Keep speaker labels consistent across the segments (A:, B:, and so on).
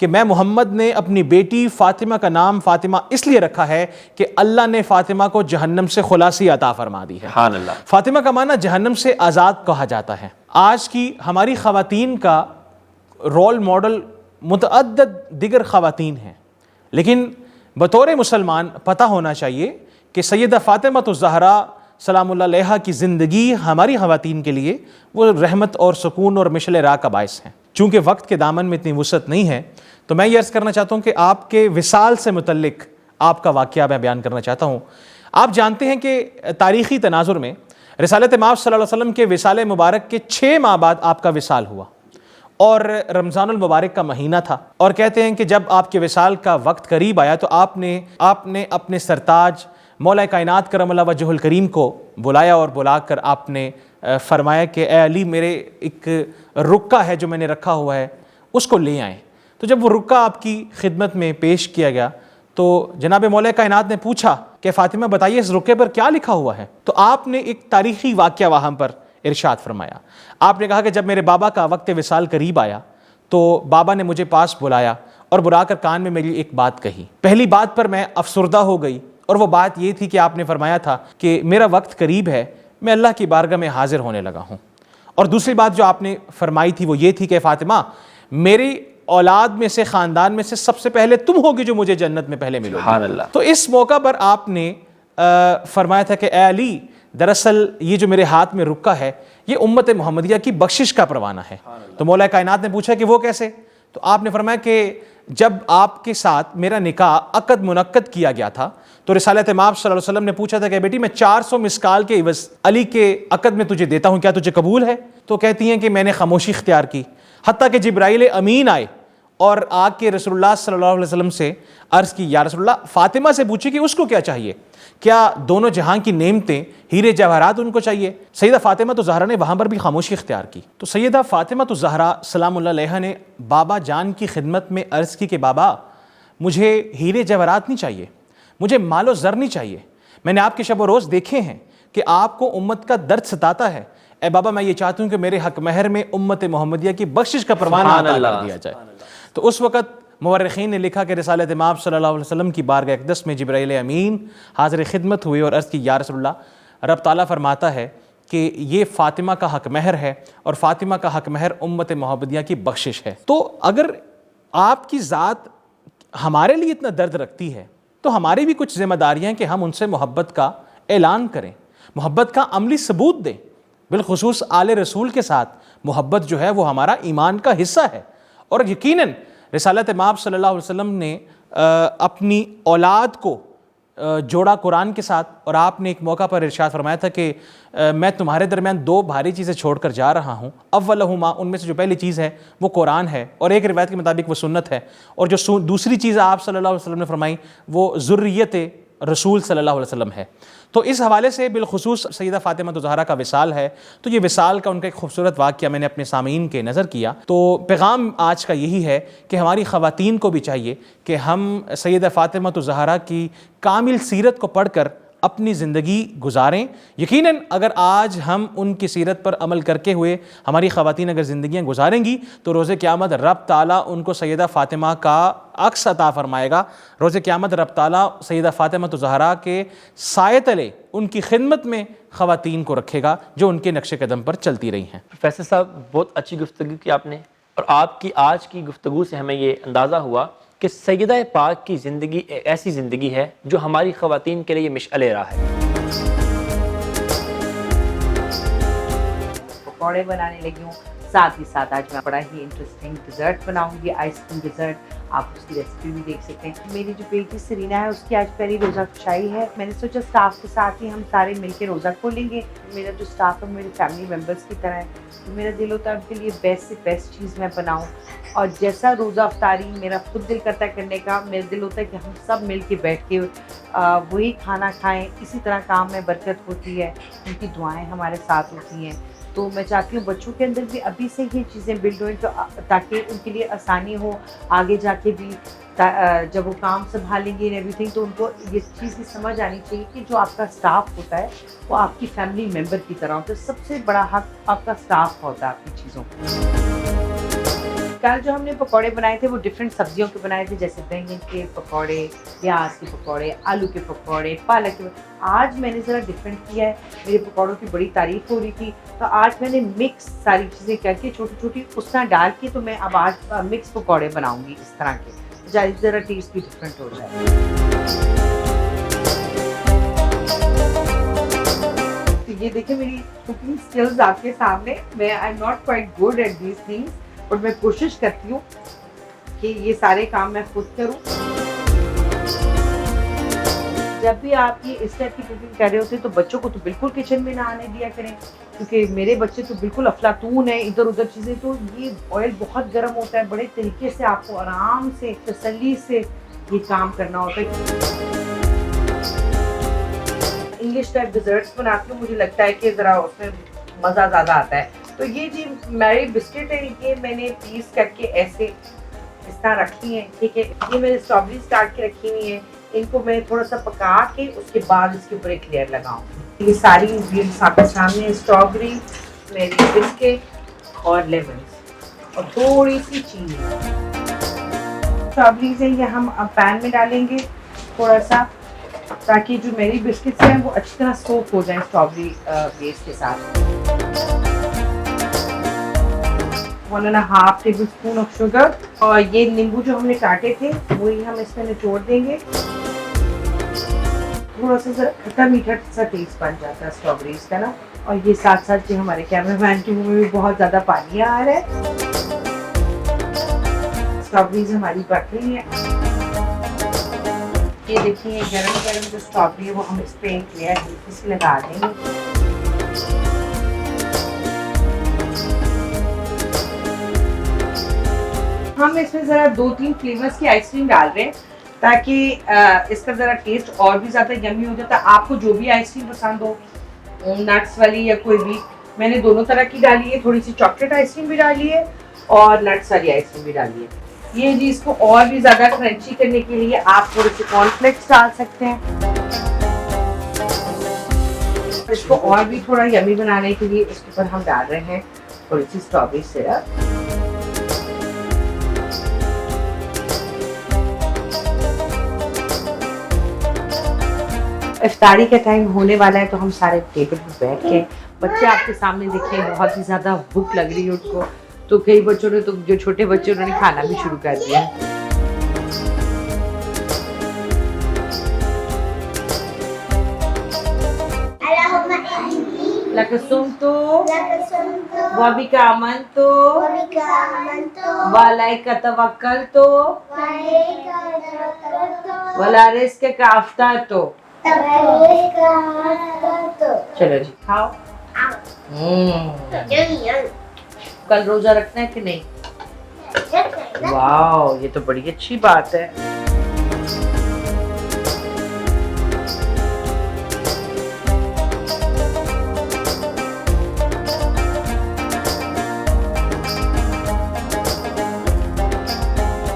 A: کہ میں محمد نے اپنی بیٹی فاطمہ کا نام فاطمہ اس لیے رکھا ہے کہ اللہ نے فاطمہ کو جہنم سے خلاصی عطا فرما دی ہے.
B: سبحان اللہ.
A: فاطمہ کا معنی جہنم سے آزاد کہا جاتا ہے. آج کی ہماری خواتین کا رول ماڈل متعدد دیگر خواتین ہیں، لیکن بطور مسلمان پتہ ہونا چاہیے کہ سیدہ فاطمہ الزہرا سلام اللہ علیہا کی زندگی ہماری خواتین کے لیے وہ رحمت اور سکون اور مشعل راہ کا باعث ہیں. چونکہ وقت کے دامن میں اتنی وسعت نہیں ہے تو میں یہ عرض کرنا چاہتا ہوں کہ آپ کے وصال سے متعلق آپ کا واقعہ میں بیان کرنا چاہتا ہوں. آپ جانتے ہیں کہ تاریخی تناظر میں رسالت مآب صلی اللہ علیہ وسلم کے وصال مبارک کے 6 ماہ بعد آپ کا وصال ہوا اور رمضان المبارک کا مہینہ تھا. اور کہتے ہیں کہ جب آپ کے وصال کا وقت قریب آیا تو آپ نے اپنے سرتاج مولا کائنات کرم اللہ وجہہ الکریم کو بلایا اور بلا کر آپ نے فرمایا کہ اے علی میرے ایک رکہ ہے جو میں نے رکھا ہوا ہے اس کو لے آئیں. تو جب وہ رکہ آپ کی خدمت میں پیش کیا گیا تو جناب مولا کائنات نے پوچھا کہ فاطمہ بتائیے اس رکے پر کیا لکھا ہوا ہے. تو آپ نے ایک تاریخی واقعہ وہاں پر ارشاد فرمایا. آپ نے کہا کہ جب میرے بابا کا وقت وصال قریب آیا تو بابا نے مجھے پاس بلایا اور بلا کر کان میں میری ایک بات کہی. پہلی بات پر میں افسردہ ہو گئی اور وہ بات یہ تھی کہ آپ نے فرمایا تھا کہ میرا وقت قریب ہے، میں اللہ کی بارگاہ میں حاضر ہونے لگا ہوں. اور دوسری بات جو آپ نے فرمائی تھی وہ یہ تھی کہ فاطمہ میری اولاد میں سے خاندان میں سے سب سے پہلے تم ہوگی جو مجھے جنت میں پہلے ملو گی. تو اس موقع پر آپ نے فرمایا تھا کہ اے علی دراصل یہ جو میرے ہاتھ میں رکہ ہے یہ امت محمدیہ کی بخشش کا پروانہ ہے. تو مولا کائنات نے پوچھا کہ وہ کیسے؟ تو آپ نے فرمایا کہ جب آپ کے ساتھ میرا نکاح عقد منعقد کیا گیا تھا تو رسالت مآب صلی اللہ علیہ وسلم نے پوچھا تھا کہ بیٹی میں 400 مسکال کے عوض علی کے عقد میں تجھے دیتا ہوں، کیا تجھے قبول ہے؟ تو کہتی ہیں کہ میں نے خاموشی اختیار کی حتیٰ کہ جبرائیل امین آئے اور آ کے رسول اللہ صلی اللہ علیہ وسلم سے عرض کی یا رسول اللہ فاطمہ سے پوچھی کہ اس کو کیا چاہیے، کیا دونوں جہاں کی نعمتیں ہیرے جواہرات ان کو چاہیے؟ سیدہ فاطمہ الزہرا نے وہاں پر بھی خاموشی اختیار کی. تو سیدہ فاطمہ الزہرا سلام اللہ علیہا نے بابا جان کی خدمت میں عرض کی کہ بابا مجھے ہیرے جواہرات نہیں چاہیے، مجھے مال و زر نہیں چاہیے، میں نے آپ کے شب و روز دیکھے ہیں کہ آپ کو امت کا درد ستاتا ہے. اے بابا میں یہ چاہتا ہوں کہ میرے حق مہر میں امت محمدیہ کی بخشش کا پروانہ عطا کر دیا جائے. تو اس وقت مورخین نے لکھا کہ رسالت مآب صلی اللہ علیہ وسلم کی بارگاہ اقدس میں جبرائیل امین حاضر خدمت ہوئے اور عرض کی یا رسول اللہ رب تعالیٰ فرماتا ہے کہ یہ فاطمہ کا حق مہر ہے اور فاطمہ کا حق مہر امت محمدیہ کی بخشش ہے. تو اگر آپ کی ذات ہمارے لیے اتنا درد رکھتی ہے تو ہماری بھی کچھ ذمہ داریاں ہیں کہ ہم ان سے محبت کا اعلان کریں، محبت کا عملی ثبوت دیں. بالخصوص آل رسول کے ساتھ محبت جو ہے وہ ہمارا ایمان کا حصہ ہے. اور یقیناً رسالت مآب صلی اللہ علیہ وسلم نے اپنی اولاد کو جوڑا قرآن کے ساتھ اور آپ نے ایک موقع پر ارشاد فرمایا تھا کہ میں تمہارے درمیان 2 بھاری چیزیں چھوڑ کر جا رہا ہوں، اولہما ان میں سے جو پہلی چیز ہے وہ قرآن ہے اور ایک روایت کے مطابق وہ سنت ہے، اور جو دوسری چیز آپ صلی اللہ علیہ وسلم نے فرمائی وہ ذریت رسول صلی اللہ علیہ وسلم ہے. تو اس حوالے سے بالخصوص سیدہ فاطمہ الزہرا کا وصال ہے تو یہ وصال کا ان کا ایک خوبصورت واقعہ میں نے اپنے سامعین کے نظر کیا. تو پیغام آج کا یہی ہے کہ ہماری خواتین کو بھی چاہیے کہ ہم سیدہ فاطمہ الزہرا کی کامل سیرت کو پڑھ کر اپنی زندگی گزاریں. یقیناً اگر آج ہم ان کی سیرت پر عمل کرتے ہوئے ہماری خواتین اگر زندگیاں گزاریں گی تو روز قیامت رب تعالیٰ ان کو سیدہ فاطمہ کا عکس عطا فرمائے گا. روز قیامت رب تعالیٰ سیدہ فاطمہ الزہرا کے سائے تلے ان کی خدمت میں خواتین کو رکھے گا جو ان کے نقش قدم پر چلتی رہی ہیں.
B: پروفیسر صاحب بہت اچھی گفتگو کی آپ نے، اور آپ کی آج کی گفتگو سے ہمیں یہ اندازہ ہوا کہ سیدہ پاک کی زندگی ایک ایسی زندگی ہے جو ہماری خواتین کے لیے مشعل راہ ہے.
C: پکوڑے بنانے لگی ہوں، ساتھ ہی ساتھ آج میں بڑا ہی انٹرسٹنگ ڈیزرٹ بناؤں گی، آئس کریم ڈیزرٹ. آپ اس کی ریسیپی بھی دیکھ سکتے ہیں. میری جو بیٹی سرینا ہے اس کی آج پہلی روزہ کشائی ہے. میں نے سوچا اسٹاف کے ساتھ ہی ہم سارے مل کے روزہ کھولیں گے. میرا جو اسٹاف ہے میرے فیملی ممبرس کی طرح ہے، میرا دل ہوتا ہے ان کے لیے بیسٹ سے بیسٹ چیز میں بناؤں. اور جیسا روزہ افطاری میرا خود دل کرتا ہے کرنے کا، میرا دل ہوتا ہے کہ ہم سب مل کے بیٹھ کے وہی کھانا کھائیں. اسی طرح کام میں برکت ہوتی ہے، ان کی دعائیں ہمارے ساتھ ہوتی ہیں. تو میں چاہتی ہوں بچوں کے اندر بھی ابھی سے یہ چیزیں بلڈ ہوئیں تاکہ ان کے لیے آسانی ہو آگے جا کے بھی جب وہ کام سنبھالیں گے ایوری تھنگ. تو ان کو یہ چیز بھی سمجھ آنی چاہیے کہ جو آپ کا اسٹاف ہوتا ہے وہ آپ کی فیملی ممبر کی طرح ہوتا ہے. سب سے بڑا حق آپ کا اسٹاف ہوتا ہے آپ کی چیزوں کا. کل جو ہم نے پکوڑے بنائے تھے وہ ڈفرینٹ سبزیوں کے بنائے تھے، جیسے بینگن کے پکوڑے، پیاز کے پکوڑے، آلو کے پکوڑے، پالک کے آج میں نے ذرا ڈفرینٹ کیا ہے، میرے پکوڑوں کی بڑی تعریف ہو رہی تھی تو آج میں نے مکس ساری چیزیں کر کے چھوٹی چھوٹی اس طرح ڈال کے تو میں اب آج مکس پکوڑے بناؤں گی اس طرح کے، ذرا ٹیسٹ بھی ڈفرینٹ ہو جائے۔ یہ دیکھیں میری کوکنگ سکلز آپ کے سامنے، میں I am not quite good at these things, اور میں کوشش کرتی ہوں کہ یہ سارے کام میں خود کروں۔ جب بھی آپ یہ اس ٹائپ کی کوکنگ کر رہے ہوتے ہیں تو بچوں کو تو بالکل کچن میں نہ آنے دیا کریں، کیونکہ میرے بچے تو بالکل افلاطون ہیں ادھر ادھر چیزیں، تو یہ آئل بہت گرم ہوتا ہے، بڑے طریقے سے آپ کو آرام سے تسلی سے یہ کام کرنا ہوتا ہے۔ انگلش ٹائپ ڈیزرٹس بناتی ہوں، مجھے لگتا ہے کہ ذرا اس میں مزہ زیادہ آتا ہے، تو یہ جی میری بسکٹ ہے، یہ میں نے پیس کر کے ایسے اس طرح رکھی ہیں، ٹھیک ہے۔ یہ میں نے اسٹرابریز کاٹ کے رکھی ہوئی ہیں، ان کو میں تھوڑا سا پکا کے اس کے بعد اس کے اوپر ایک لیئر لگاؤں۔ یہ ساری انگریڈینٹس آپ کے سامنے، اسٹرابری، میری بسکٹ اور لیمنس اور تھوڑی سی چینی۔ اسٹرابریز ہیں یہ ہم اب پین میں ڈالیں گے تھوڑا سا، تاکہ جو میری بسکٹس ہیں وہ اچھی طرح سوک ہو جائیں اسٹرابری بیس کے ساتھ۔ 1.5 ٹیبل اسپون آف شوگر، اور یہ نیمبو جو ہم نے کاٹے تھے وہی ہم اس میں نچوڑ دیں گے، تھوڑا سا کھٹا میٹھا سا ٹیسٹ بن جاتا ہے اسٹرابریز کا نا۔ اور یہ ساتھ ساتھ جو ہمارے کیمرہ مین کے منہ میں بھی بہت زیادہ پانی آ رہا ہے۔ اسٹرابریز ہماری پک رہی ہیں، یہ دیکھیے گرم گرم جو اسٹرابری ہے وہ ہم اس پہ ایک لیئر اس پہ لگا دیں گے۔ ہم اس میں ذرا 2-3 فلیورز کی آئس کریم ڈال رہے ہیں تاکہ اس کا ذرا ٹیسٹ اور بھی زیادہ یمی ہو جاتا ہے۔ آپ کو جو بھی آئس کریم پسند ہو، نٹس والی یا کوئی بھی، میں نے دونوں طرح کی ڈالی ہے، تھوڑی سی چاکلیٹ آئس کریم بھی ڈالی ہے اور نٹس والی آئس کریم بھی ڈالی ہے۔ یہ جی اس کو اور بھی زیادہ کرنچی کرنے کے لیے آپ تھوڑے سے کارن فلیکس ڈال سکتے ہیں، اس کو اور بھی تھوڑا یمی بنانے کے لیے اس کے اوپر ہم ڈال رہے ہیں تھوڑی سی اسٹرابری سرپ۔ افطاری کا ٹائم ہونے والا ہے تو ہم سارے ٹیبل پہ بیٹھ کے، بچے آپ کے سامنے دیکھیں بہت ہی زیادہ بھوک لگ رہی ہے ان کو، تو کئی بچوں نے تو جو چھوٹے بچے انہوں نے کھانا بھی شروع کر دیا۔ لَكَ صُمْتُ وَبِكَ آمَنْتُ وَعَلَيْكَ تَوَكَّلْتُ وَعَلَىٰ رِزْقِكَ أَفْطَرْتُ۔ چلو جی کھاؤ۔ کل روزہ رکھنا ہے کہ نہیں؟ واو، یہ تو بڑی اچھی بات ہے۔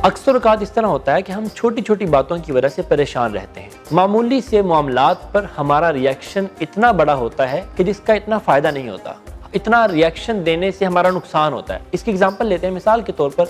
B: اکثر اوقات اس طرح ہوتا ہے کہ ہم چھوٹی چھوٹی باتوں کی وجہ سے پریشان رہتے ہیں، معمولی سے معاملات پر ہمارا ریاکشن اتنا بڑا ہوتا ہے کہ جس کا اتنا فائدہ نہیں ہوتا، اتنا ریاکشن دینے سے ہمارا نقصان ہوتا ہے۔ اس کی اگزامپل لیتے ہیں، مثال کے طور پر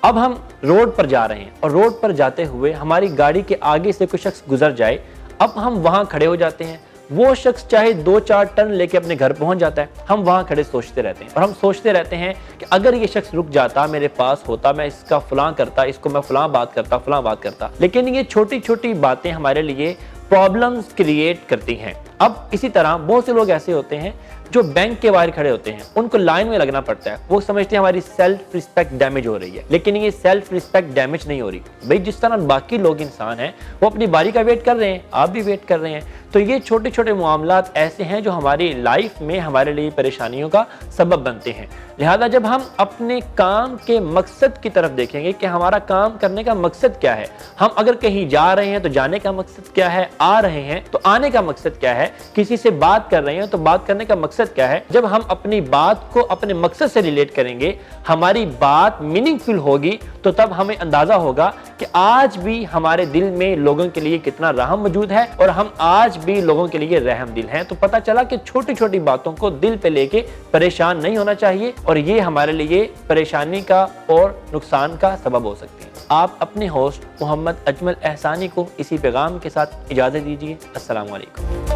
B: اب ہم روڈ پر جا رہے ہیں اور روڈ پر جاتے ہوئے ہماری گاڑی کے آگے سے کوئی شخص گزر جائے، اب ہم وہاں کھڑے ہو جاتے ہیں، وہ شخص چاہے 2-4 ٹرن لے کے اپنے گھر پہنچ جاتا ہے، ہم وہاں کھڑے سوچتے رہتے ہیں، اور ہم سوچتے رہتے ہیں کہ اگر یہ شخص رک جاتا، میرے پاس ہوتا، میں اس کا فلاں کرتا، اس کو میں فلاں بات کرتا، فلاں بات کرتا۔ لیکن یہ چھوٹی چھوٹی باتیں ہمارے لیے پرابلمز کریٹ کرتی ہیں۔ اب اسی طرح بہت سے لوگ ایسے ہوتے ہیں جو بینک کے باہر کھڑے ہوتے ہیں، ان کو لائن میں لگنا پڑتا ہے، وہ سمجھتے ہیں ہماری سیلف رسپیکٹ ڈیمیج ہو رہی ہے، لیکن یہ سیلف رسپیکٹ ڈیمیج نہیں ہو رہی بھئی، جس طرح باقی لوگ انسان ہیں وہ اپنی باری کا ویٹ کر رہے ہیں، آپ بھی ویٹ کر رہے ہیں۔ تو یہ چھوٹے چھوٹے معاملات ایسے ہیں جو ہماری لائف میں ہمارے لیے پریشانیوں کا سبب بنتے ہیں۔ لہذا جب ہم اپنے کام کے مقصد کی طرف دیکھیں گے کہ ہمارا کام کرنے کا مقصد کیا ہے، ہم اگر کہیں جا رہے ہیں تو جانے کا مقصد کیا ہے، آ رہے ہیں تو آنے کا مقصد کیا ہے، کسی سے بات کر رہے ہیں تو بات کرنے کا مقصد مقصد کیا ہے. جب ہم اپنی بات کو اپنے مقصد سے ریلیٹ کریں گے, ہماری بات میننگ فل ہوگی, تو تب ہمیں اندازہ ہوگا کہ آج بھی ہمارے دل میں لوگوں کے لیے کتنا رحم موجود ہے اور ہم آج بھی لوگوں کے لیے رحم دل ہیں. تو پتہ چلا کہ چھوٹی چھوٹی باتوں کو دل پہ لے کے پریشان نہیں ہونا چاہیے, اور یہ ہمارے لیے پریشانی کا اور نقصان کا سبب ہو سکتی ہے. آپ اپنے ہوسٹ محمد اجمل احسانی کو اسی پیغام کے ساتھ اجازت دیجیے. السلام علیکم.